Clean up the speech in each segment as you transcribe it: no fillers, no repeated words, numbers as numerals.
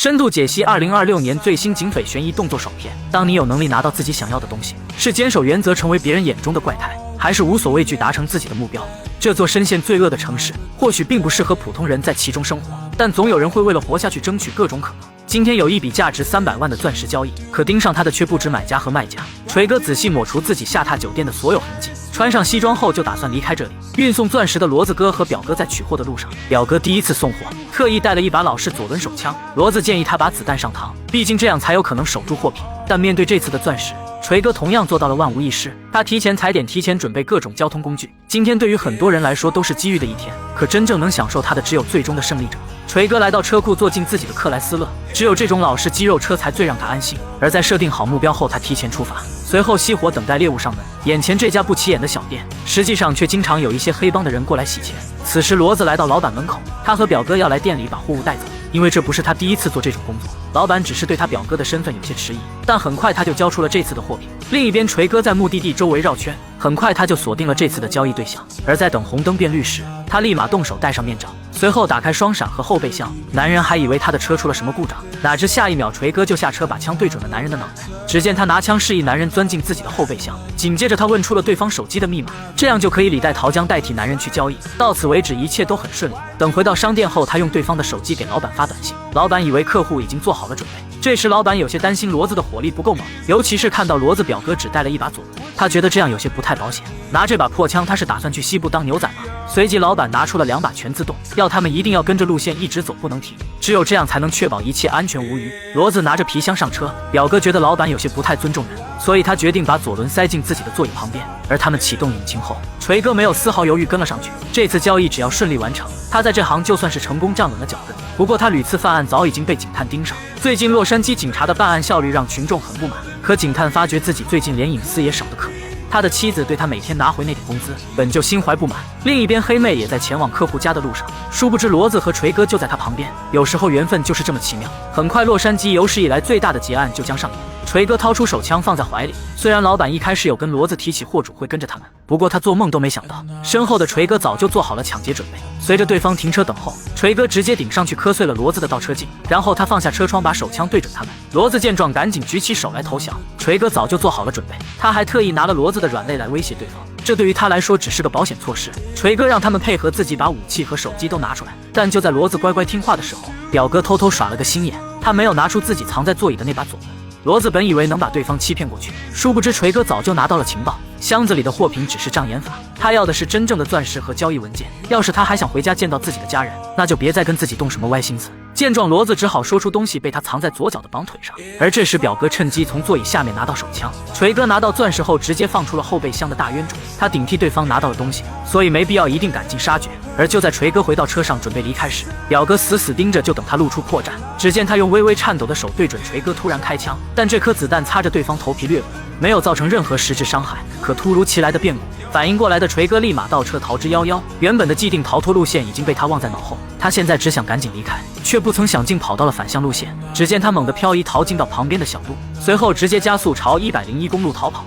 深度解析2026年最新警匪悬疑动作爽片。当你有能力拿到自己想要的东西，是坚守原则成为别人眼中的怪胎，还是无所畏惧达成自己的目标？这座深陷罪恶的城市，或许并不适合普通人在其中生活，但总有人会为了活下去争取各种可能。今天有一笔价值300万的钻石交易，可盯上他的却不止买家和卖家。锤哥仔细抹除自己下榻酒店的所有痕迹，穿上西装后就打算离开这里。运送钻石的骡子哥和表哥在取货的路上，表哥第一次送货，特意带了一把老式左轮手枪。骡子建议他把子弹上膛，毕竟这样才有可能守住货品。但面对这次的钻石，锤哥同样做到了万无一失。他提前踩点，提前准备各种交通工具。今天对于很多人来说都是机遇的一天，可真正能享受它的只有最终的胜利者。锤哥来到车库，坐进自己的克莱斯勒，只有这种老式肌肉车才最让他安心。而在设定好目标后，他提前出发，随后熄火等待猎物上门。眼前这家不起眼的小店，实际上却经常有一些黑帮的人过来洗钱。此时骡子来到老板门口，他和表哥要来店里把货物带走，因为这不是他第一次做这种工作。老板只是对他表哥的身份有些迟疑，但很快他就交出了这次的货品。另一边，锤哥在目的地周围绕圈，很快他就锁定了这次的交易对象。而在等红灯变绿时，他立马动手戴上面罩，随后打开双闪和后备箱。男人还以为他的车出了什么故障，哪知下一秒锤哥就下车把枪对准了男人的脑袋。只见他拿枪示意男人钻进自己的后备箱，紧接着他问出了对方手机的密码，这样就可以李代桃僵代替男人去交易。到此为止一切都很顺利。等回到商店后，他用对方的手机给老板发短信，老板以为客户已经做好了准备。这时老板有些担心骡子的火力不够猛，尤其是看到骡子表哥只带了一把左轮，他觉得这样有些不太保险。拿这把破枪，他是打算去西部当牛仔吗？随即老板拿出了2把全自动，要他们一定要跟着路线一直走，不能停，只有这样才能确保一切安全无虞。骡子拿着皮箱上车，表哥觉得老板有些不太尊重人，所以他决定把左轮塞进自己的座椅旁边。而他们启动引擎后，锤哥没有丝毫犹豫跟了上去。这次交易只要顺利完成，他在这行就算是成功站稳了脚跟。不过他屡次犯案早已经被警探盯上，最近洛杉矶警察的办案效率让群众很不满。可警探发觉自己最近连隐私也少得可怜，他的妻子对他每天拿回那点工资本就心怀不满。另一边，黑妹也在前往客户家的路上，殊不知骡子和锤哥就在他旁边。有时候缘分就是这么奇妙。很快，洛杉矶有史以来最大的劫案就将上演。锤哥掏出手枪放在怀里，虽然老板一开始有跟骡子提起货主会跟着他们，不过他做梦都没想到，身后的锤哥早就做好了抢劫准备。随着对方停车等候，锤哥直接顶上去磕碎了骡子的倒车镜，然后他放下车窗，把手枪对准他们。骡子见状赶紧举起手来投降，锤哥早就做好了准备，他还特意拿了骡子的软肋来威胁对方，这对于他来说只是个保险措施。锤哥让他们配合自己把武器和手机都拿出来，但就在骡子乖乖听话的时候，表哥偷偷耍了个心眼，他没有拿出自己藏在座椅的那把左轮。骡子本以为能把对方欺骗过去，殊不知锤哥早就拿到了情报，箱子里的货品只是障眼法，他要的是真正的钻石和交易文件。要是他还想回家见到自己的家人，那就别再跟自己动什么歪心思。见状，骡子只好说出东西被他藏在左脚的绑腿上。而这时表哥趁机从座椅下面拿到手枪，锤哥拿到钻石后直接放出了后备箱的大冤种，他顶替对方拿到了东西，所以没必要一定赶尽杀绝。而就在锤哥回到车上准备离开时，表哥死死盯着，就等他露出破绽。只见他用微微颤抖的手对准锤哥突然开枪，但这颗子弹擦着对方头皮掠过，没有造成任何实质伤害。可突如其来的变故，反应过来的锤哥立马倒车逃之夭夭。原本的既定逃脱路线已经被他忘在脑后，他现在只想赶紧离开，却不曾想竟跑到了反向路线。只见他猛地漂移逃进到旁边的小路，随后直接加速朝101公路逃跑。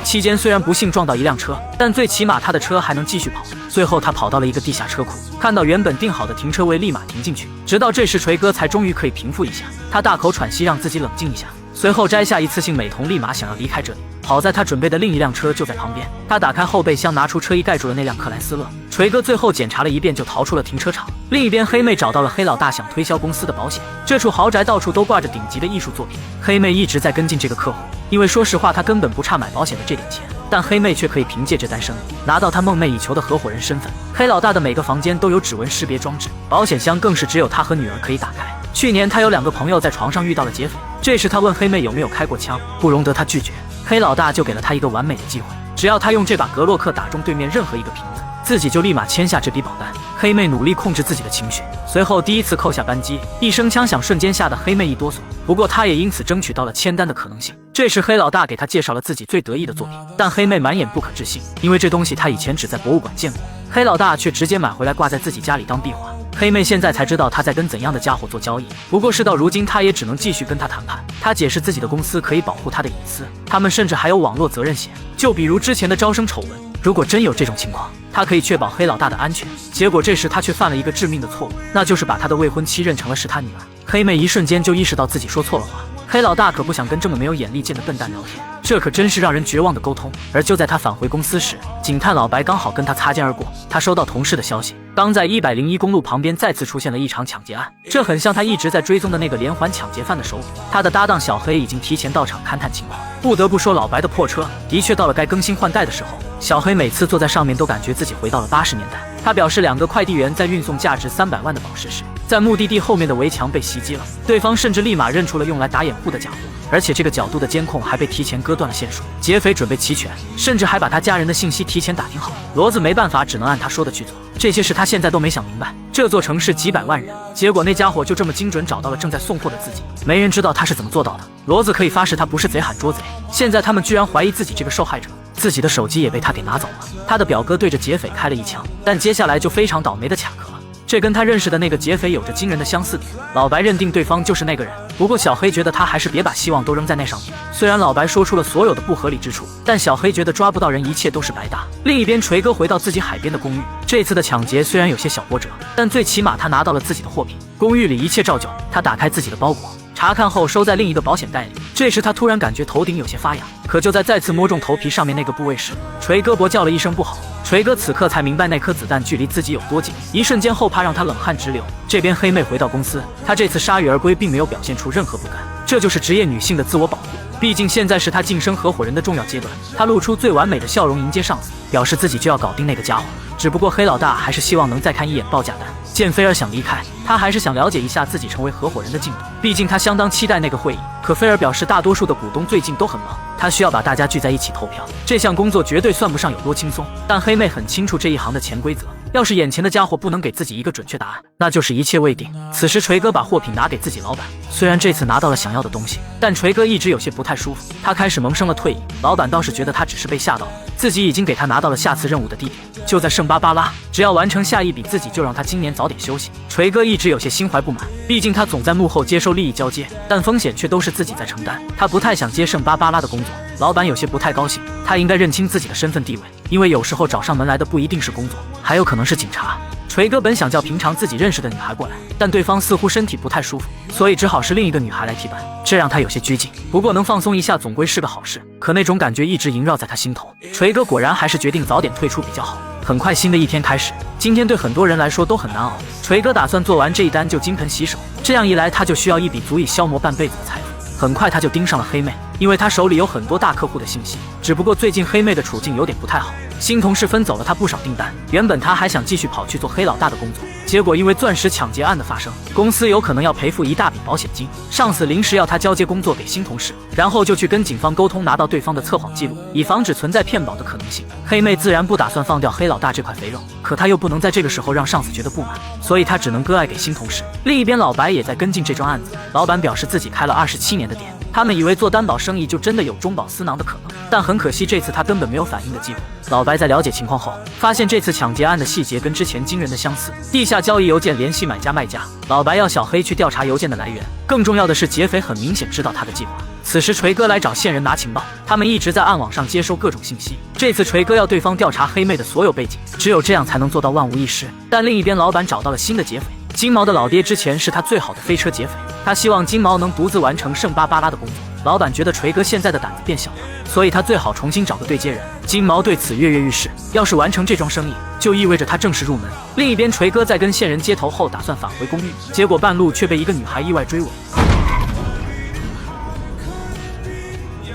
期间虽然不幸撞到一辆车，但最起码他的车还能继续跑。最后他跑到了一个地下车库，看到原本定好的停车位，立马停进去。直到这时，锤哥才终于可以平复一下，他大口喘息，让自己冷静一下，随后摘下一次性美瞳，立马想要离开这里。好在他准备的另一辆车就在旁边，他打开后备箱，拿出车衣盖住了那辆克莱斯勒。锤哥最后检查了一遍就逃出了停车场。另一边，黑妹找到了黑老大想推销公司的保险，这处豪宅到处都挂着顶级的艺术作品，黑妹一直在跟进这个客户，因为说实话她根本不差买保险的这点钱，但黑妹却可以凭借这单生意拿到她梦寐以求的合伙人身份。黑老大的每个房间都有指纹识别装置，保险箱更是只有他和女儿可以打开。去年他有2个朋友在床上遇到了劫匪，这时他问黑妹有没有开过枪，不容得他拒绝，黑老大就给了他一个完美的机会，只要他用这把格洛克打中对面任何一个瓶子，自己就立马签下这笔保单。黑妹努力控制自己的情绪，随后第一次扣下扳机，一声枪响瞬间吓得黑妹一哆嗦，不过她也因此争取到了签单的可能性。这时黑老大给她介绍了自己最得意的作品，但黑妹满眼不可置信，因为这东西她以前只在博物馆见过，黑老大却直接买回来挂在自己家里当壁画。黑妹现在才知道他在跟怎样的家伙做交易，不过事到如今，他也只能继续跟他谈判。他解释自己的公司可以保护他的隐私，他们甚至还有网络责任险，就比如之前的招生丑闻，如果真有这种情况，他可以确保黑老大的安全。结果这时他却犯了一个致命的错误，那就是把他的未婚妻认成了是他女儿。黑妹一瞬间就意识到自己说错了话，黑老大可不想跟这么没有眼力见的笨蛋聊天，这可真是让人绝望的沟通。而就在他返回公司时，警探老白刚好跟他擦肩而过。他收到同事的消息，刚在101公路旁边再次出现了一场抢劫案，这很像他一直在追踪的那个连环抢劫犯的首领。他的搭档小黑已经提前到场勘探情况。不得不说，老白的破车的确到了该更新换代的时候。小黑每次坐在上面都感觉自己回到了80年代。他表示，2个快递员在运送价值300万的宝石时，在目的地后面的围墙被袭击了，对方甚至立马认出了用来打掩护的假货，而且这个角度的监控还被提前割断了线索。劫匪准备齐全，甚至还把他家人的信息提前打听好。骡子没办法，只能按他说的去做。这些事他现在都没想明白。这座城市几百万人，结果那家伙就这么精准找到了正在送货的自己，没人知道他是怎么做到的。骡子可以发誓他不是贼喊捉贼，现在他们居然怀疑自己这个受害者。自己的手机也被他给拿走了。他的表哥对着劫匪开了一枪，但接下来就非常倒霉的卡壳了。这跟他认识的那个劫匪有着惊人的相似点。老白认定对方就是那个人，不过小黑觉得他还是别把希望都扔在那上面。虽然老白说出了所有的不合理之处，但小黑觉得抓不到人，一切都是白搭。另一边，锤哥回到自己海边的公寓。这次的抢劫虽然有些小波折，但最起码他拿到了自己的货品。公寓里一切照旧，他打开自己的包裹，查看后收在另一个保险袋里。这时他突然感觉头顶有些发痒，可就在再次摸中头皮上面那个部位时，锤哥伯叫了一声不好。锤哥此刻才明白那颗子弹距离自己有多近，一瞬间后怕让他冷汗直流。这边黑妹回到公司，她这次铩羽而归，并没有表现出任何不甘，这就是职业女性的自我保护。毕竟现在是她晋升合伙人的重要阶段，她露出最完美的笑容迎接上司，表示自己就要搞定那个家伙。只不过黑老大还是希望能再看一眼报价单。见菲儿想离开，他还是想了解一下自己成为合伙人的进度，毕竟他相当期待那个会议。可菲儿表示，大多数的股东最近都很忙，他需要把大家聚在一起投票，这项工作绝对算不上有多轻松。但黑妹很清楚这一行的潜规则，要是眼前的家伙不能给自己一个准确答案，那就是一切未定。此时锤哥把货品拿给自己老板，虽然这次拿到了想要的东西，但锤哥一直有些不太舒服，他开始萌生了退意。老板倒是觉得他只是被吓到了，自己已经给他拿到了下次任务的地点，就在圣巴巴拉，只要完成下一笔，自己就让他今年早点休息。锤哥一直有些心怀不满，毕竟他总在幕后接收利益交接，但风险却都是自己在承担，他不太想接圣巴巴拉的工作。老板有些不太高兴，他应该认清自己的身份地位，因为有时候找上门来的不一定是工作，还有可能是警察。锤哥本想叫平常自己认识的女孩过来，但对方似乎身体不太舒服，所以只好是另一个女孩来替班，这让他有些拘谨。不过能放松一下总归是个好事，可那种感觉一直萦绕在他心头。锤哥果然还是决定早点退出比较好。很快新的一天开始，今天对很多人来说都很难熬。锤哥打算做完这一单就金盆洗手，这样一来他就需要一笔足以消磨半辈子的财富。很快他就盯上了黑妹，因为他手里有很多大客户的信息。只不过最近黑妹的处境有点不太好，新同事分走了他不少订单。原本他还想继续跑去做黑老大的工作，结果因为钻石抢劫案的发生，公司有可能要赔付一大笔保险金，上司临时要他交接工作给新同事，然后就去跟警方沟通，拿到对方的测谎记录，以防止存在骗保的可能性。黑妹自然不打算放掉黑老大这块肥肉，可他又不能在这个时候让上司觉得不满，所以他只能割爱给新同事。另一边老白也在跟进这桩案子，老板表示自己开了27年的店，他们以为做担保生意就真的有中饱私囊的可能，但很可惜这次他根本没有反应的机会。老白在了解情况后，发现这次抢劫案的细节跟之前惊人的相似，地下交易邮件联系买家卖家。老白要小黑去调查邮件的来源，更重要的是劫匪很明显知道他的计划。此时锤哥来找线人拿情报，他们一直在暗网上接收各种信息。这次锤哥要对方调查黑妹的所有背景，只有这样才能做到万无一失。但另一边老板找到了新的劫匪，金毛的老爹之前是他最好的飞车劫匪，他希望金毛能独自完成圣巴巴拉的工作。老板觉得锤哥现在的胆子变小了，所以他最好重新找个对接人。金毛对此跃跃欲试，要是完成这桩生意，就意味着他正式入门。另一边锤哥在跟线人接头后打算返回公寓，结果半路却被一个女孩意外追尾，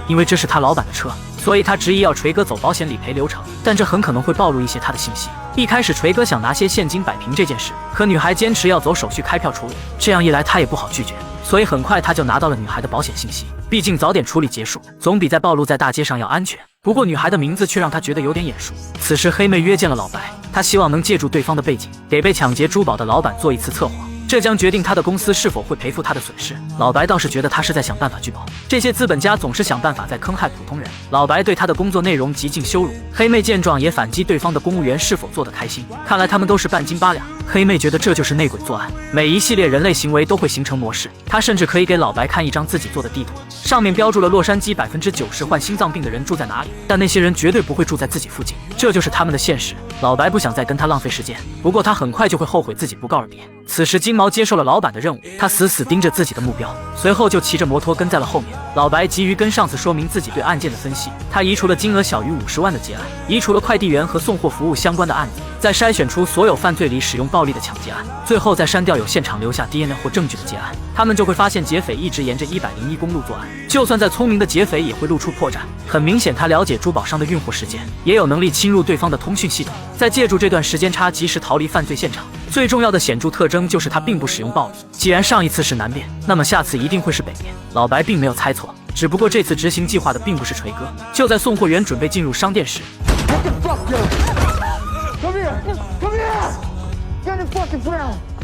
因为这是他老板的车，所以他执意要锤哥走保险理赔流程，但这很可能会暴露一些他的信息。一开始锤哥想拿些现金摆平这件事，可女孩坚持要走手续开票处理，这样一来他也不好拒绝，所以很快他就拿到了女孩的保险信息。毕竟早点处理结束，总比在暴露在大街上要安全。不过女孩的名字却让他觉得有点眼熟。此时黑妹约见了老白，她希望能借助对方的背景，给被抢劫珠宝的老板做一次测谎。这将决定他的公司是否会赔付他的损失。老白倒是觉得他是在想办法拒保，这些资本家总是想办法在坑害普通人。老白对他的工作内容极尽羞辱。黑妹见状也反击对方的公务员是否做得开心，看来他们都是半斤八两。黑妹觉得这就是内鬼作案，每一系列人类行为都会形成模式。她甚至可以给老白看一张自己做的地图，上面标注了洛杉矶90%患心脏病的人住在哪里，但那些人绝对不会住在自己附近，这就是他们的现实。老白不想再跟他浪费时间，不过他很快就会后悔自己不告而别。此时金毛接受了老板的任务，他死死盯着自己的目标，随后就骑着摩托跟在了后面。老白急于跟上司说明自己对案件的分析，他移除了金额小于50万的结案，移除了快递员和送货服务相关的案子，再筛选出所有犯罪里使用暴力的抢劫案，最后再删掉有现场留下 DNA 或证据的劫案。他们就会发现劫匪一直沿着101公路作案，就算再聪明的劫匪也会露出破绽。很明显，他了解珠宝商的运货时间，也有能力侵入对方的通讯系统，再借助这段时间差及时逃离犯罪现场。最重要的显著特征就是他并不使用暴力。既然上一次是南面，那么下次一定会是北面。老白并没有猜错，只不过这次执行计划的并不是锤哥。就在送货员准备进入商店时，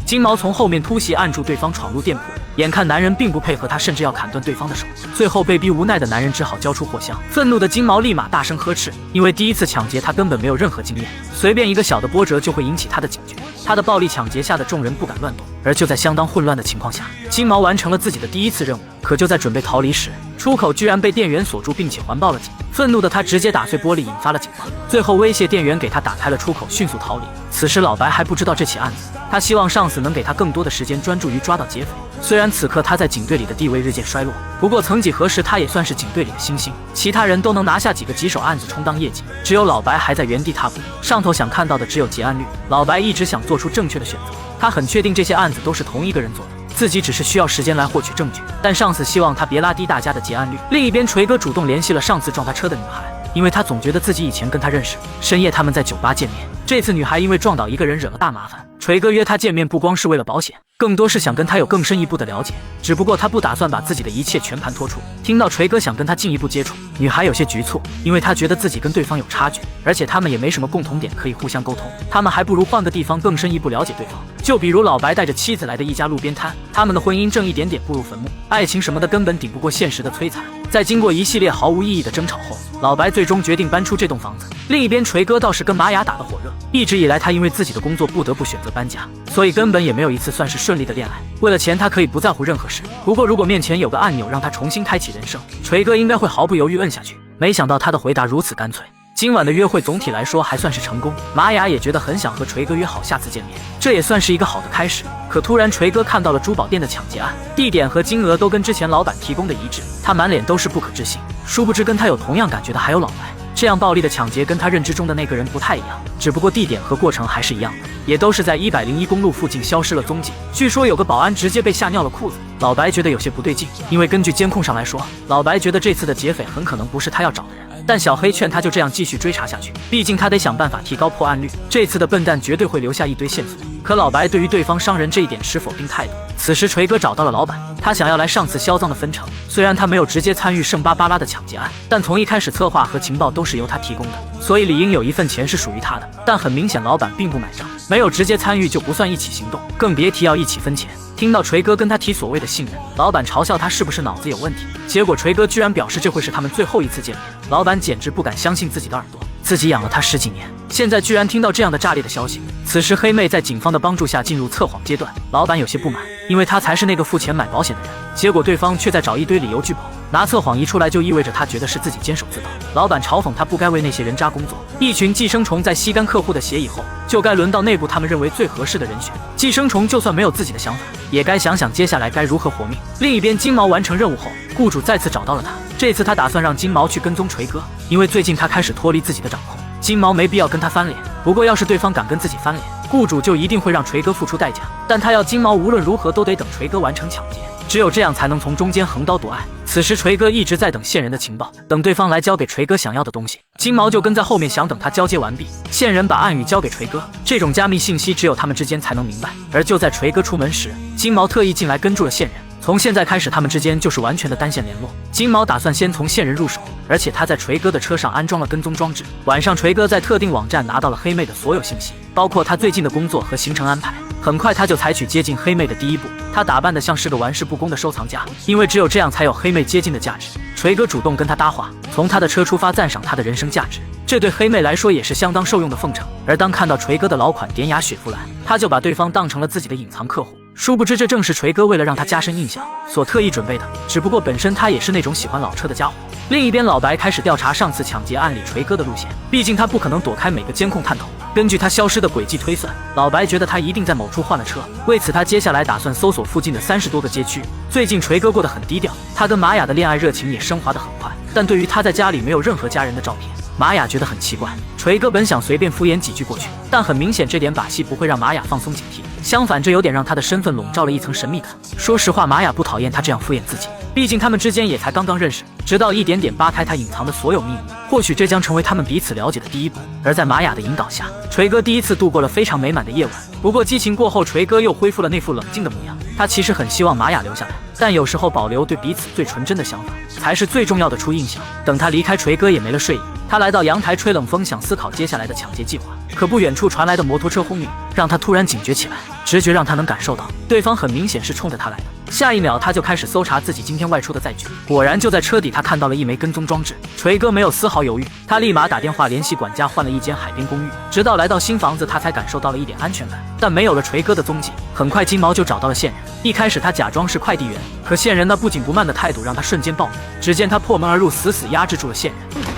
金毛从后面突袭，按住对方闯入店铺。眼看男人并不配合他，甚至要砍断对方的手，最后被逼无奈的男人只好交出货箱。愤怒的金毛立马大声呵斥，因为第一次抢劫他根本没有任何经验，随便一个小的波折就会引起他的警觉。他的暴力抢劫吓得众人不敢乱动，而就在相当混乱的情况下，金毛完成了自己的第一次任务。可就在准备逃离时，出口居然被店员锁住，并且环报了警。愤怒的他直接打碎玻璃，引发了警报，最后威胁店员给他打开了出口，迅速逃离。此时老白还不知道这起案子，他希望上司能给他更多的时间专注于抓到劫匪。虽然此刻他在警队里的地位日渐衰落，不过曾几何时他也算是警队里的新星，其他人都能拿下几个棘手案子充当业绩，只有老白还在原地踏步。上头想看到的只有结案率，老白一直想做出正确的选择，他很确定这些案子都是同一个人做的，自己只是需要时间来获取证据，但上司希望他别拉低大家的结案率。另一边，锤哥主动联系了上次撞他车的女孩，因为他总觉得自己以前跟她认识。深夜他们在酒吧见面，这次女孩因为撞倒一个人惹了大麻烦，锤哥约她见面不光是为了保险，更多是想跟她有更深一步的了解，只不过他不打算把自己的一切全盘托出。听到锤哥想跟她进一步接触，女孩有些局促，因为她觉得自己跟对方有差距，而且他们也没什么共同点可以互相沟通，他们还不如换个地方更深一步了解对方。就比如老白带着妻子来的一家路边摊，他们的婚姻正一点点步入坟墓，爱情什么的根本顶不过现实的摧残。在经过一系列毫无意义的争吵后，老白最终决定搬出这栋房子。另一边，锤哥倒是跟玛雅打得火热，一直以来他因为自己的工作不得不选择搬家，所以根本也没有一次算是顺利的恋爱。为了钱，他可以不在乎任何事，不过如果面前有个按钮让他重新开启人生，锤哥应该会毫不犹豫摁下去。没想到他的回答如此干脆。今晚的约会总体来说还算是成功，玛雅也觉得很想和锤哥约好下次见面，这也算是一个好的开始。可突然锤哥看到了珠宝店的抢劫案，地点和金额都跟之前老板提供的一致，他满脸都是不可置信。殊不知跟他有同样感觉的还有老白，这样暴力的抢劫跟他认知中的那个人不太一样，只不过地点和过程还是一样的，也都是在101公路附近消失了踪迹。据说有个保安直接被吓尿了裤子。老白觉得有些不对劲，因为根据监控上来说，老白觉得这次的劫匪很可能不是他要找的人。但小黑劝他就这样继续追查下去，毕竟他得想办法提高破案率，这次的笨蛋绝对会留下一堆线索。可老白对于对方伤人这一点持否定态度。此时锤哥找到了老板，他想要来上次销赃的分成。虽然他没有直接参与圣巴巴拉的抢劫案，但从一开始策划和情报都是由他提供的，所以理应有一份钱是属于他的。但很明显老板并不买账，没有直接参与就不算一起行动，更别提要一起分钱。听到锤哥跟他提所谓的信任，老板嘲笑他是不是脑子有问题，结果锤哥居然表示这会是他们最后一次见面。老板简直不敢相信自己的耳朵，自己养了他10几年，现在居然听到这样的炸裂的消息。此时黑妹在警方的帮助下进入测谎阶段，老板有些不满，因为他才是那个付钱买保险的人，结果对方却在找一堆理由拒保。拿测谎仪出来就意味着他觉得是自己监守自盗。老板嘲讽他不该为那些人渣工作。一群寄生虫在吸干客户的血以后，就该轮到内部他们认为最合适的人选。寄生虫就算没有自己的想法，也该想想接下来该如何活命。另一边，金毛完成任务后，雇主再次找到了他，这次他打算让金毛去跟踪锤哥，因为最近他开始脱离自己的掌控，金毛没必要跟他翻脸。不过要是对方敢跟自己翻脸，雇主就一定会让锤哥付出代价。但他要金毛无论如何都得等锤哥完成抢劫，只有这样才能从中间横刀夺爱。此时锤哥一直在等线人的情报，等对方来交给锤哥想要的东西，金毛就跟在后面想等他交接完毕，线人把暗语交给锤哥。这种加密信息只有他们之间才能明白。而就在锤哥出门时，金毛特意进来跟住了线人，从现在开始他们之间就是完全的单线联络。金毛打算先从线人入手，而且他在锤哥的车上安装了跟踪装置。晚上锤哥在特定网站拿到了黑妹的所有信息，包括他最近的工作和行程安排。很快他就采取接近黑妹的第一步，他打扮得像是个玩世不恭的收藏家，因为只有这样才有黑妹接近的价值。锤哥主动跟他搭话，从他的车出发，赞赏他的人生价值，这对黑妹来说也是相当受用的奉承。而当看到锤哥的老款典雅雪佛兰，他就把对方当成了自己的隐藏客户。殊不知这正是锤哥为了让他加深印象所特意准备的，只不过本身他也是那种喜欢老车的家伙。另一边，老白开始调查上次抢劫案里锤哥的路线，毕竟他不可能躲开每个监控探头。根据他消失的轨迹推算，老白觉得他一定在某处换了车，为此他接下来打算搜索附近的30多个街区。最近锤哥过得很低调，他跟玛雅的恋爱热情也升华得很快，但对于他在家里没有任何家人的照片，玛雅觉得很奇怪。锤哥本想随便敷衍几句过去，但很明显这点把戏不会让玛雅放松警惕，相反这有点让他的身份笼罩了一层神秘感。说实话，玛雅不讨厌他这样敷衍自己，毕竟他们之间也才刚刚认识，直到一点点扒开他隐藏的所有秘密，或许这将成为他们彼此了解的第一步。而在玛雅的引导下，锤哥第一次度过了非常美满的夜晚。不过激情过后，锤哥又恢复了那副冷静的模样。他其实很希望玛雅留下来，但有时候保留对彼此最纯真的想法才是最重要的初印象。等他离开，锤哥也没了睡意，他来到阳台吹冷风，想思考接下来的抢劫计划。可不远处传来的摩托车轰鸣让他突然警觉起来，直觉让他能感受到对方很明显是冲着他来的。下一秒他就开始搜查自己今天外出的载具，果然就在车底他看到了一枚跟踪装置。锤哥没有丝毫犹豫，他立马打电话联系管家换了一间海边公寓，直到来到新房子他才感受到了一点安全感。但没有了锤哥的踪迹，很快金毛就找到了线人。一开始他假装是快递员，可线人那不紧不慢的态度让他瞬间暴怒。只见他破门而入，死死压制住了线人。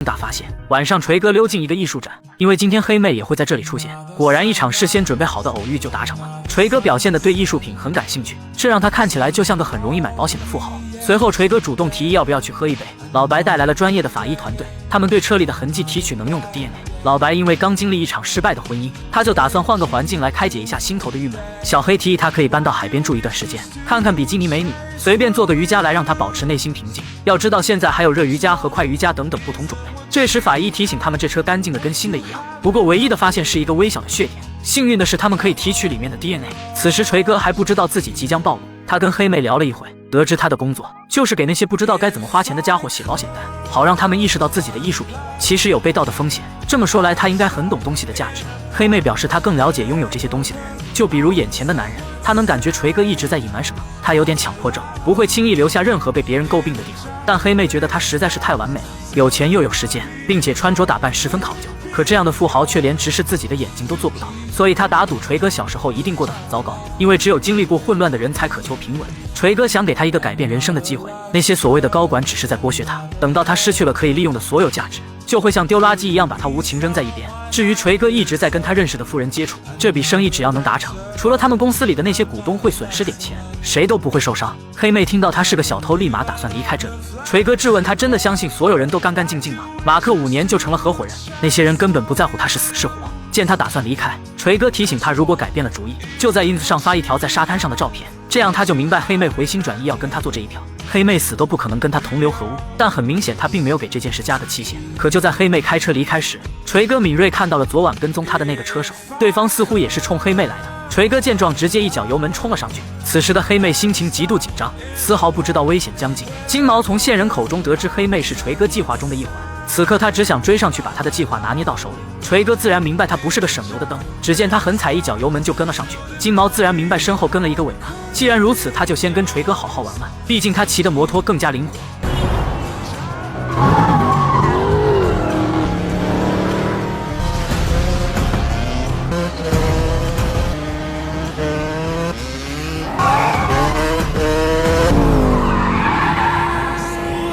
大发现晚上锤哥溜进一个艺术展，因为今天黑妹也会在这里出现，果然一场事先准备好的偶遇就达成了。锤哥表现得对艺术品很感兴趣，这让他看起来就像个很容易买保险的富豪。随后锤哥主动提议要不要去喝一杯，老白带来了专业的法医团队，他们对车里的痕迹提取能用的 DNA。 老白因为刚经历一场失败的婚姻，他就打算换个环境来开解一下心头的郁闷。小黑提议他可以搬到海边住一段时间，看看比基尼美女，随便做个瑜伽来让他保持内心平静。要知道现在还有热瑜伽和快瑜伽等等不同种类。这时法医提醒他们这车干净的跟新的一样，不过唯一的发现是一个微小的血点，幸运的是他们可以提取里面的 DNA。 此时锤哥还不知道自己即将暴露，他跟黑妹聊了一会，得知他的工作就是给那些不知道该怎么花钱的家伙写保险单，好让他们意识到自己的艺术品其实有被盗的风险。这么说来他应该很懂东西的价值。黑妹表示她更了解拥有这些东西的人，就比如眼前的男人，她能感觉锤哥一直在隐瞒什么，他有点强迫症，不会轻易留下任何被别人诟病的地方。但黑妹觉得他实在是太完美了，有钱又有时间，并且穿着打扮十分考究，可这样的富豪却连直视自己的眼睛都做不到，所以他打赌锤哥小时候一定过得很糟糕，因为只有经历过混乱的人才渴求平稳。锤哥想给他一个改变人生的机会，那些所谓的高管只是在剥削他，等到他失去了可以利用的所有价值，就会像丢垃圾一样把他无情扔在一边。至于锤哥一直在跟他认识的富人接触，这笔生意只要能达成，除了他们公司里的那些股东会损失点钱，谁都不会受伤。黑妹听到他是个小偷，立马打算离开这里。锤哥质问他真的相信所有人都干干净净吗？马克5年就成了合伙人，那些人根本不在乎他是死是活。见他打算离开，锤哥提醒他如果改变了主意，就在 ins 上发一条在沙滩上的照片，这样他就明白黑妹回心转意要跟他做这一条。黑妹死都不可能跟他同流合污，但很明显他并没有给这件事加个期限。可就在黑妹开车离开时，锤哥敏锐看到了昨晚跟踪他的那个车手，对方似乎也是冲黑妹来的。锤哥见状直接一脚油门冲了上去，此时的黑妹心情极度紧张，丝毫不知道危险将近。金毛从线人口中得知黑妹是锤哥计划中的一环，此刻他只想追上去把他的计划拿捏到手里。锤哥自然明白他不是个省油的灯，只见他狠踩一脚油门就跟了上去。金毛自然明白身后跟了一个尾巴，既然如此他就先跟锤哥好好玩玩，毕竟他骑的摩托更加灵活。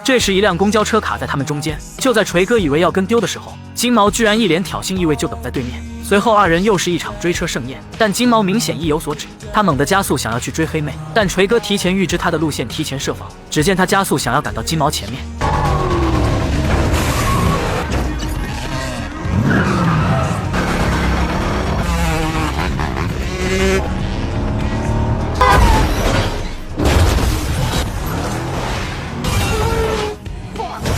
这时一辆公交车卡在他们中间，就在锤哥以为要跟丢的时候，金毛居然一脸挑衅意味就等在对面。随后二人又是一场追车盛宴，但金毛明显意有所指，他猛地加速想要去追黑妹，但锤哥提前预知他的路线，提前设防。只见他加速想要赶到金毛前面，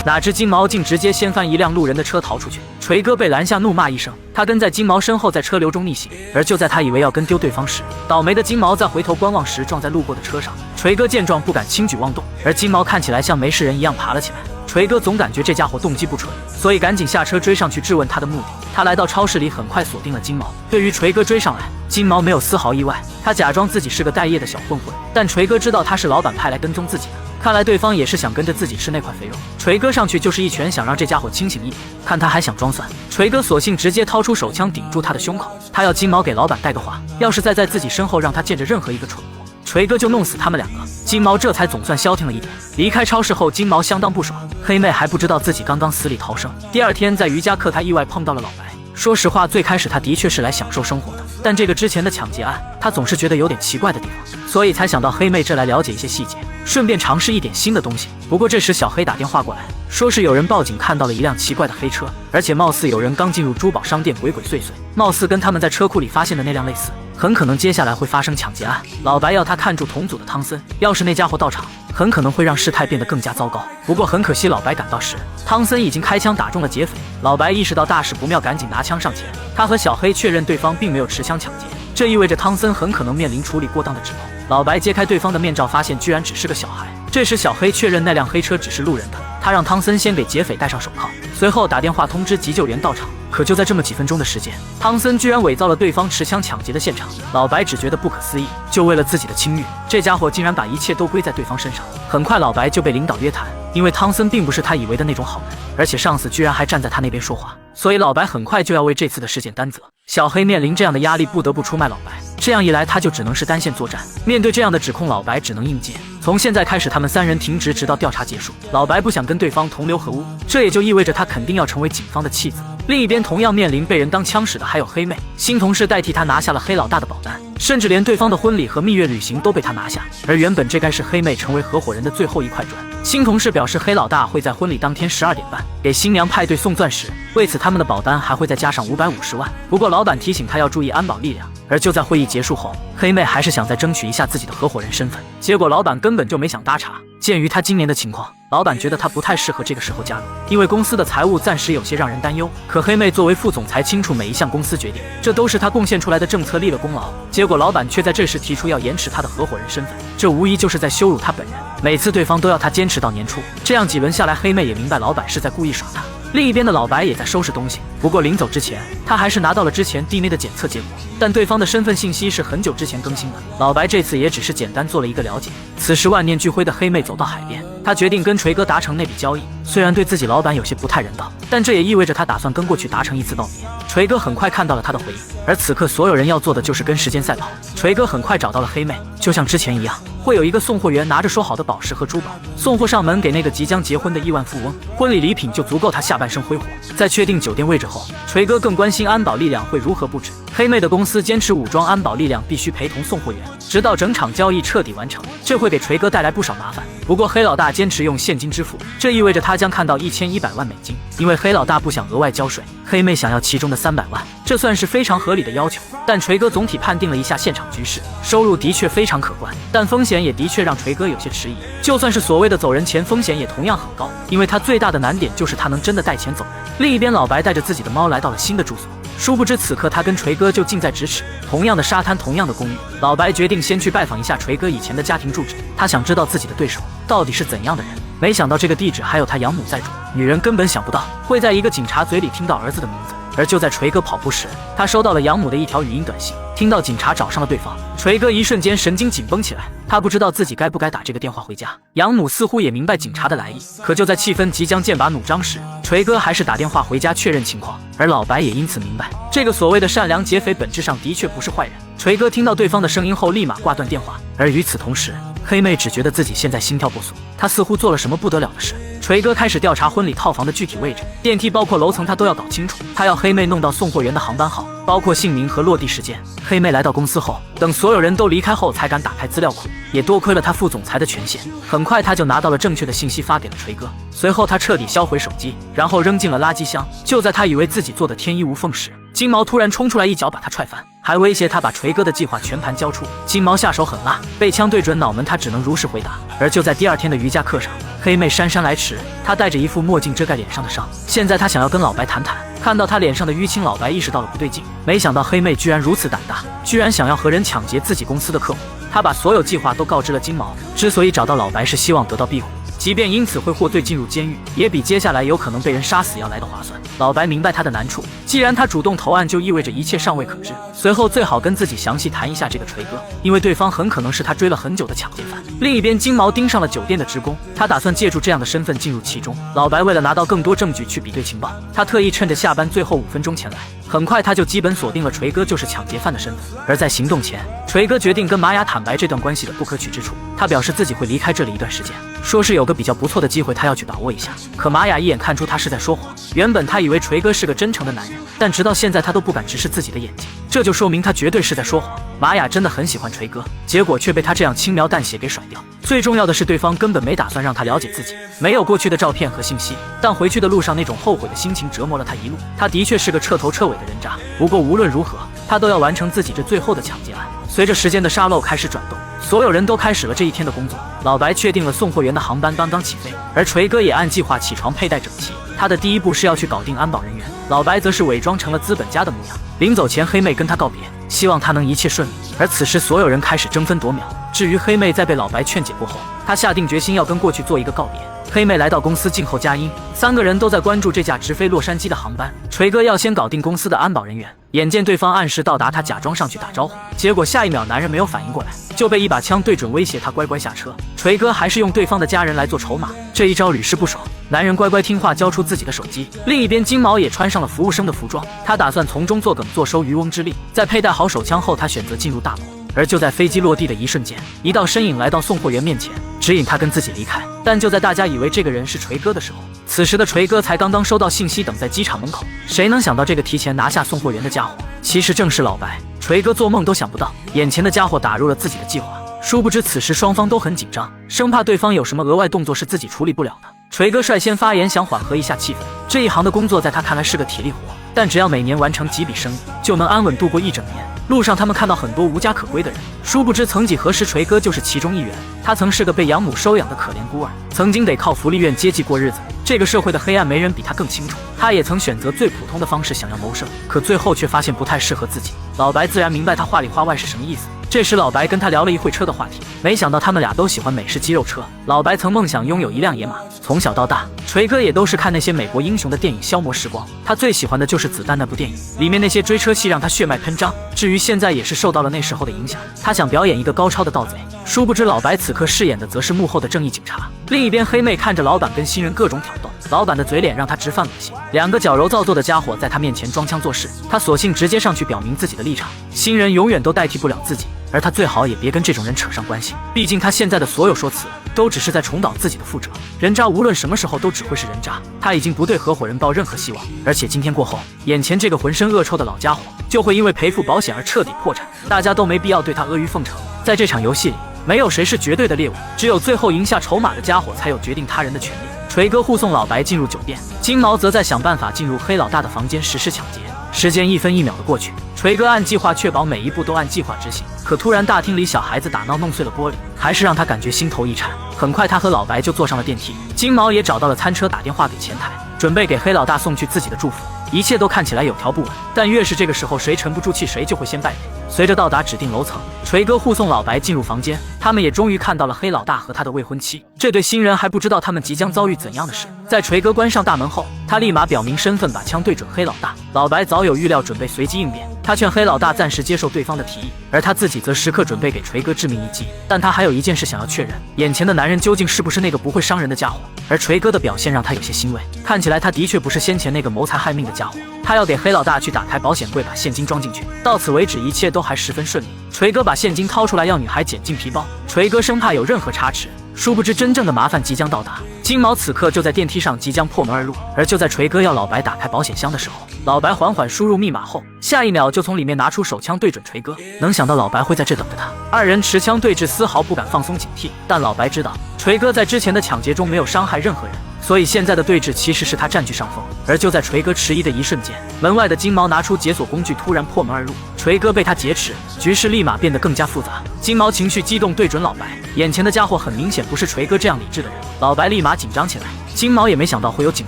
哪知金毛竟直接掀翻一辆路人的车逃出去，锤哥被拦下，怒骂一声，他跟在金毛身后，在车流中逆行。而就在他以为要跟丢对方时，倒霉的金毛在回头观望时撞在路过的车上。锤哥见状不敢轻举妄动，而金毛看起来像没事人一样爬了起来。锤哥总感觉这家伙动机不纯，所以赶紧下车追上去质问他的目的。他来到超市里，很快锁定了金毛。对于锤哥追上来，金毛没有丝毫意外，他假装自己是个待业的小混混，但锤哥知道他是老板派来跟踪自己的。看来对方也是想跟着自己吃那块肥肉。锤哥上去就是一拳，想让这家伙清醒一点。看他还想装蒜，锤哥索性直接掏出手枪顶住他的胸口。他要金毛给老板带个话，要是再在自己身后让他见着任何一个蠢货，锤哥就弄死他们两个。金毛这才总算消停了一点。离开超市后，金毛相当不爽。黑妹还不知道自己刚刚死里逃生。第二天在瑜伽课，他意外碰到了老白。说实话，最开始他的确是来享受生活的，但这个之前的抢劫案，他总是觉得有点奇怪的地方，所以才想到黑妹这来了解一些细节，顺便尝试一点新的东西。不过这时小黑打电话过来，说是有人报警看到了一辆奇怪的黑车，而且貌似有人刚进入珠宝商店鬼鬼祟祟，貌似跟他们在车库里发现的那辆类似，很可能接下来会发生抢劫案。老白要他看住同组的汤森，要是那家伙到场，很可能会让事态变得更加糟糕。不过很可惜，老白赶到时，汤森已经开枪打中了劫匪。老白意识到大事不妙，赶紧拿枪上前。他和小黑确认对方并没有持枪抢劫，这意味着汤森很可能面临处理过当的指控。老白揭开对方的面罩，发现居然只是个小孩。这时小黑确认那辆黑车只是路人的，他让汤森先给劫匪戴上手铐，随后打电话通知急救员到场。可就在这么几分钟的时间，汤森居然伪造了对方持枪抢劫的现场。老白只觉得不可思议，就为了自己的清誉，这家伙竟然把一切都归在对方身上。很快老白就被领导约谈，因为汤森并不是他以为的那种好人，而且上司居然还站在他那边说话，所以老白很快就要为这次的事件担责。小黑面临这样的压力，不得不出卖老白，这样一来他就只能是单线作战。面对这样的指控，老白只能应接。从现在开始，他们三人停职，直到调查结束。老白不想跟对方同流合污，这也就意味着他肯定要成为警方的弃子。另一边同样面临被人当枪使的还有黑妹，新同事代替他拿下了黑老大的保单，甚至连对方的婚礼和蜜月旅行都被他拿下。而原本这该是黑妹成为合伙人的最后一块砖。新同事表示，黑老大会在婚礼当天12点半给新娘派对送钻石，为此他们的保单还会再加上550万。不过老板提醒他要注意安保力量。而就在会议结束后，黑妹还是想再争取一下自己的合伙人身份，结果老板根本就没想搭茬。鉴于他今年的情况，老板觉得他不太适合这个时候加入，因为公司的财务暂时有些让人担忧。可黑妹作为副总裁，清楚每一项公司决定，这都是他贡献出来的政策，立了功劳。结果老板却在这时提出要延迟他的合伙人身份，这无疑就是在羞辱他本人。每次对方都要他坚持到年初，这样几轮下来，黑妹也明白老板是在故意耍他。另一边的老白也在收拾东西，不过临走之前，他还是拿到了之前弟妹的检测结果，但对方的身份信息是很久之前更新的。老白这次也只是简单做了一个了解。此时万念俱灰的黑妹走到海边，他决定跟锤哥达成那笔交易。虽然对自己老板有些不太人道，但这也意味着他打算跟过去达成一次道别。锤哥很快看到了他的回应，而此刻所有人要做的就是跟时间赛跑。锤哥很快找到了黑妹，就像之前一样，会有一个送货员拿着说好的宝石和珠宝送货上门给那个即将结婚的亿万富翁，婚礼礼品就足够他下半生挥霍。在确定酒店位置后，锤哥更关心安保力量会如何布置。黑妹的公司坚持武装安保力量必须陪同送货员，直到整场交易彻底完成，这会给锤哥带来不少麻烦。不过黑老大坚持用现金支付，这意味着他将看到1100万美金，因为黑老大不想额外交税，黑妹想要其中的300万，这算是非常合理的要求。但锤哥总体判定了一下现场局势，收入的确非常可观，但风险也的确让锤哥有些迟疑。就算是所谓的走人钱，风险也同样很高，因为他最大的难点就是他能真的带钱走人。另一边老白带着自己的猫来到了新的住所，殊不知此刻他跟锤哥就近在咫尺，同样的沙滩，同样的公寓。老白决定先去拜访一下锤哥以前的家庭住址，他想知道自己的对手到底是怎样的人。没想到这个地址还有他养母在住，女人根本想不到会在一个警察嘴里听到儿子的名字。而就在锤哥跑步时，他收到了养母的一条语音短信，听到警察找上了对方，锤哥一瞬间神经紧绷起来，他不知道自己该不该打这个电话回家。养母似乎也明白警察的来意，可就在气氛即将剑拔弩张时，锤哥还是打电话回家确认情况。而老白也因此明白，这个所谓的善良劫匪本质上的确不是坏人。锤哥听到对方的声音后立马挂断电话，而与此同时，黑妹只觉得自己现在心跳不速，她似乎做了什么不得了的事。锤哥开始调查婚礼套房的具体位置，电梯包括楼层他都要搞清楚，他要黑妹弄到送货员的航班号，包括姓名和落地时间。黑妹来到公司后，等所有人都离开后才敢打开资料库，也多亏了他副总裁的权限，很快他就拿到了正确的信息发给了锤哥。随后他彻底销毁手机，然后扔进了垃圾箱。就在他以为自己做的天衣无缝时，金毛突然冲出来一脚把他踹翻，还威胁他把锤哥的计划全盘交出。金毛下手狠辣，被枪对准脑门，他只能如实回答。而就在第二天的瑜伽课上，黑妹姗姗来迟，她戴着一副墨镜遮盖脸上的伤。现在她想要跟老白谈谈，看到他脸上的淤青，老白意识到了不对劲。没想到黑妹居然如此胆大，居然想要和人抢劫自己公司的客户。他把所有计划都告知了金毛，之所以找到老白是希望得到庇护，即便因此会获罪进入监狱，也比接下来有可能被人杀死要来的划算。老白明白他的难处，既然他主动投案，就意味着一切尚未可知。随后最好跟自己详细谈一下这个锤哥，因为对方很可能是他追了很久的抢劫犯。另一边，金毛盯上了酒店的职工，他打算借助这样的身份进入其中。老白为了拿到更多证据去比对情报，他特意趁着下班最后5分钟前来。很快他就基本锁定了锤哥就是抢劫犯的身份。而在行动前，锤哥决定跟玛雅坦白这段关系的不可取之处。他表示自己会离开这里一段时间，说是有个比较不错的机会他要去把握一下。可玛雅一眼看出他是在说谎，原本他以为锤哥是个真诚的男人，但直到现在他都不敢直视自己的眼睛，这就说明他绝对是在说谎。玛雅真的很喜欢锤哥，结果却被他这样轻描淡写给甩掉。最重要的是，对方根本没打算让他了解自己，没有过去的照片和信息，但回去的路上那种后悔的心情折磨了他一路。他的确是个彻头彻尾的人渣，不过无论如何，他都要完成自己这最后的抢劫案。随着时间的沙漏开始转动，所有人都开始了这一天的工作。老白确定了送货员的航班刚刚起飞，而锤哥也按计划起床佩戴整齐。他的第一步是要去搞定安保人员，老白则是伪装成了资本家的模样。临走前，黑妹跟他告别，希望他能一切顺利。而此时，所有人开始争分夺秒。至于黑妹，在被老白劝解过后，她下定决心要跟过去做一个告别。黑妹来到公司静候佳音，3个人都在关注这架直飞洛杉矶的航班。锤哥要先搞定公司的安保人员，眼见对方按时到达，他假装上去打招呼，结果下一秒男人没有反应过来，就被一把枪对准，威胁他乖乖下车。锤哥还是用对方的家人来做筹码，这一招屡试不爽。男人乖乖听话，交出自己的手机。另一边，金毛也穿上了服务生的服装，他打算从中作梗，坐收渔翁之利。在佩戴好手枪后，他选择进入大楼。而就在飞机落地的一瞬间，一道身影来到送货员面前，指引他跟自己离开。但就在大家以为这个人是锤哥的时候，此时的锤哥才刚刚收到信息，等在机场门口。谁能想到这个提前拿下送货员的家伙，其实正是老白。锤哥做梦都想不到，眼前的家伙打入了自己的计划。殊不知此时双方都很紧张，生怕对方有什么额外动作是自己处理不了的。锤哥率先发言，想缓和一下气氛。这一行的工作在他看来是个体力活，但只要每年完成几笔生意，就能安稳度过一整年。路上他们看到很多无家可归的人，殊不知曾几何时锤哥就是其中一员。他曾是个被养母收养的可怜孤儿，曾经得靠福利院接济过日子。这个社会的黑暗没人比他更清楚。他也曾选择最普通的方式想要谋生，可最后却发现不太适合自己。老白自然明白他话里话外是什么意思。这时老白跟他聊了一会车的话题，没想到他们俩都喜欢美式肌肉车。老白曾梦想拥有一辆野马，从小到大锤哥也都是看那些美国英雄的电影消磨时光。他最喜欢的就是子弹那部电影，里面那些追车戏让他血脉喷张。至于现在也是受到了那时候的影响，他想表演一个高超的盗贼。殊不知老白此刻饰演的则是幕后的正义警察。另一边，黑妹看着老板跟新人各种挑逗，老板的嘴脸让他直犯恶心。2个矫揉造作的家伙在他面前装腔作势，他索性直接上去表明自己的立场。新人永远都代替不了自己，而他最好也别跟这种人扯上关系，毕竟他现在的所有说辞都只是在重蹈自己的覆辙。人渣无论什么时候都只会是人渣，他已经不对合伙人抱任何希望。而且今天过后，眼前这个浑身恶臭的老家伙就会因为赔付保险而彻底破产，大家都没必要对他阿谀奉承。在这场游戏里，没有谁是绝对的猎物，只有最后赢下筹码的家伙才有决定他人的权利。锤哥护送老白进入酒店，金毛则在想办法进入黑老大的房间实施抢劫。时间1分1秒的过去，锤哥按计划确保每一步都按计划执行。可突然大厅里小孩子打闹弄碎了玻璃，还是让他感觉心头一颤。很快他和老白就坐上了电梯，金毛也找到了餐车，打电话给前台，准备给黑老大送去自己的祝福。一切都看起来有条不紊，但越是这个时候，谁沉不住气谁就会先败北。随着到达指定楼层，锤哥护送老白进入房间，他们也终于看到了黑老大和他的未婚妻。这对新人还不知道他们即将遭遇怎样的事。在锤哥关上大门后，他立马表明身份，把枪对准黑老大。老白早有预料，准备随机应变。他劝黑老大暂时接受对方的提议，而他自己则时刻准备给锤哥致命一击。但他还有一件事想要确认，眼前的男人究竟是不是那个不会伤人的家伙。而锤哥的表现让他有些欣慰，看起来他的确不是先前那个谋财害命的家伙。他要给黑老大去打开保险柜，把现金装进去。到此为止，一切都还十分顺利。锤哥把现金掏出来，要女孩捡进皮包。锤哥生怕有任何差池，殊不知真正的麻烦即将到达。金毛此刻就在电梯上，即将破门而入。而就在锤哥要老白打开保险箱的时候，老白缓缓输入密码后，下一秒就从里面拿出手枪对准锤哥。能想到老白会在这等着他，2人持枪对峙，丝毫不敢放松警惕。但老白知道锤哥在之前的抢劫中没有伤害任何人，所以现在的对峙其实是他占据上风。而就在锤哥迟疑的一瞬间，门外的金毛拿出解锁工具，突然破门而入，锤哥被他劫持，局势立马变得更加复杂。金毛情绪激动，对准老白，眼前的家伙很明显不是锤哥这样理智的人，老白立马紧张起来。金毛也没想到会有警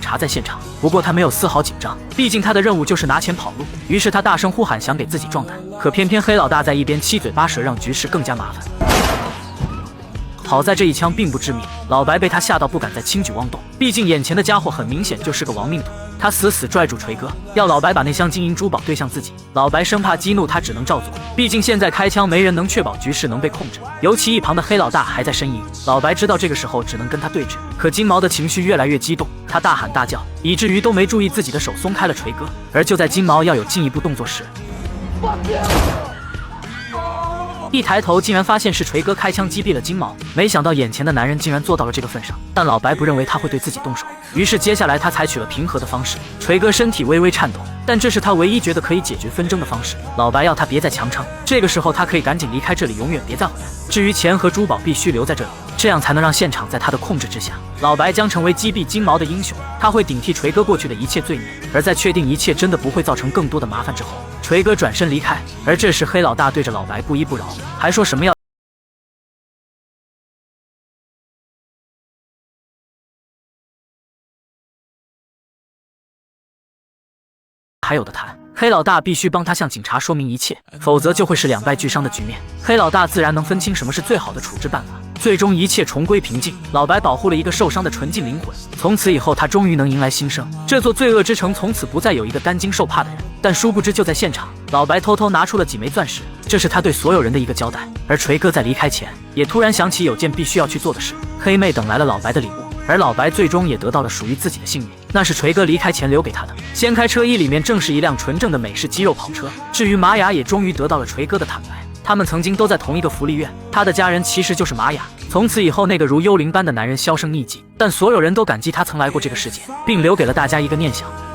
察在现场，不过他没有丝毫紧张，毕竟他的任务就是拿钱跑路。于是他大声呼喊，想给自己壮胆，可偏偏黑老大在一边七嘴八舌，让局势更加麻烦。好在这一枪并不致命，老白被他吓到不敢再轻举妄动，毕竟眼前的家伙很明显就是个亡命徒。他死死拽住锤哥，要老白把那箱金银珠宝对向自己。老白生怕激怒他，只能照做，毕竟现在开枪没人能确保局势能被控制，尤其一旁的黑老大还在呻吟。老白知道这个时候只能跟他对峙，可金毛的情绪越来越激动，他大喊大叫，以至于都没注意自己的手松开了锤哥。而就在金毛要有进一步动作时，一抬头竟然发现是锤哥开枪击毙了金毛，没想到眼前的男人竟然做到了这个份上，但老白不认为他会对自己动手，于是接下来他采取了平和的方式。锤哥身体微微颤抖，但这是他唯一觉得可以解决纷争的方式。老白要他别再强撑，这个时候他可以赶紧离开这里，永远别再回来。至于钱和珠宝必须留在这里，这样才能让现场在他的控制之下。老白将成为击毙金毛的英雄，他会顶替锤哥过去的一切罪孽。而在确定一切真的不会造成更多的麻烦之后，锤哥转身离开。而这时黑老大对着老白不依不饶，还说什么要还有的谈。黑老大必须帮他向警察说明一切，否则就会是两败俱伤的局面。黑老大自然能分清什么是最好的处置办法。最终一切重归平静，老白保护了一个受伤的纯净灵魂，从此以后他终于能迎来新生。这座罪恶之城从此不再有一个担惊受怕的人。但殊不知就在现场，老白偷偷拿出了几枚钻石，这是他对所有人的一个交代。而锤哥在离开前也突然想起有件必须要去做的事，黑妹等来了老白的礼物，而老白最终也得到了属于自己的幸运，那是锤哥离开前留给他的。掀开车衣，里面正是一辆纯正的美式肌肉跑车。至于玛雅，也终于得到了锤哥的坦白，他们曾经都在同一个福利院，他的家人其实就是玛雅。从此以后，那个如幽灵般的男人销声匿迹，但所有人都感激他曾来过这个世界，并留给了大家一个念想。